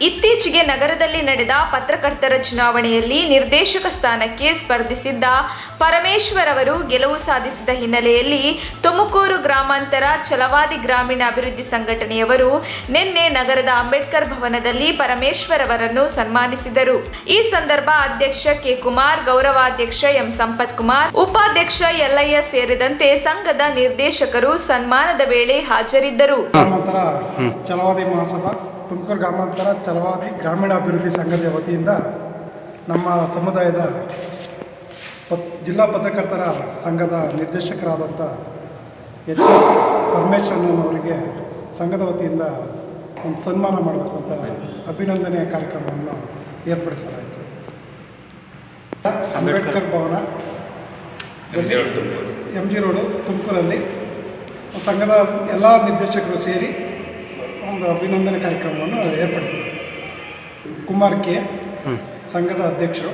ಇತ್ತೀಚೆಗೆ ನಗರದಲ್ಲಿ ನಡೆದ ಪತ್ರಕರ್ತರ ಚುನಾವಣೆಯಲ್ಲಿ ನಿರ್ದೇಶಕ ಸ್ಥಾನಕ್ಕೆ ಸ್ಪರ್ಧಿಸಿದ್ದ ಪರಮೇಶ್ವರ್ ಅವರು ಗೆಲುವು ಸಾಧಿಸಿದ ಹಿನ್ನೆಲೆಯಲ್ಲಿ ತುಮಕೂರು ಗ್ರಾಮಾಂತರ ಛಲವಾದಿ ಗ್ರಾಮೀಣ ಅಭಿವೃದ್ಧಿ ಸಂಘಟನೆಯವರು ನಿನ್ನೆ ನಗರದ ಅಂಬೇಡ್ಕರ್ ಭವನದಲ್ಲಿ ಪರಮೇಶ್ವರ್ ಅವರನ್ನು ಸನ್ಮಾನಿಸಿದರು. ಈ ಸಂದರ್ಭ ಅಧ್ಯಕ್ಷ ಕೆ. ಕುಮಾರ್, ಗೌರವಾಧ್ಯಕ್ಷ ಎಂ. ಸಂಪತ್ ಕುಮಾರ್, ಉಪಾಧ್ಯಕ್ಷ ಯಲ್ಲಯ್ಯ ಸೇರಿದಂತೆ ಸಂಘದ ನಿರ್ದೇಶಕರು ಸನ್ಮಾನದ ವೇಳೆ ಹಾಜರಿದ್ದರು. ತುಮಕೂರು ಗ್ರಾಮಾಂತರ ಛಲವಾದಿ ಗ್ರಾಮೀಣ ಅಭಿವೃದ್ಧಿ ಸಂಘದ ವತಿಯಿಂದ ನಮ್ಮ ಸಮುದಾಯದ ಜಿಲ್ಲಾ ಪತ್ರಕರ್ತರ ಸಂಘದ ನಿರ್ದೇಶಕರಾದಂಥ ಎಚ್. ಎಸ್. ಪರಮೇಶ್ವರನವರಿಗೆ ಸಂಘದ ವತಿಯಿಂದ ಒಂದು ಸನ್ಮಾನ ಮಾಡಬೇಕು ಅಂತ ಅಭಿನಂದನೆಯ ಕಾರ್ಯಕ್ರಮವನ್ನು ಏರ್ಪಡಿಸಲಾಯಿತು. ಅಂಬೇಡ್ಕರ್ ಭವನ, MG ರೋಡು, ತುಮಕೂರಲ್ಲಿ ಸಂಘದ ಎಲ್ಲ ನಿರ್ದೇಶಕರು ಸೇರಿ ಒಂದು ಅಭಿನಂದನೆ ಕಾರ್ಯಕ್ರಮವನ್ನು ಏರ್ಪಡಿಸಿದರು. ಕುಮಾರ್ ಕೆ ಸಂಘದ ಅಧ್ಯಕ್ಷರು.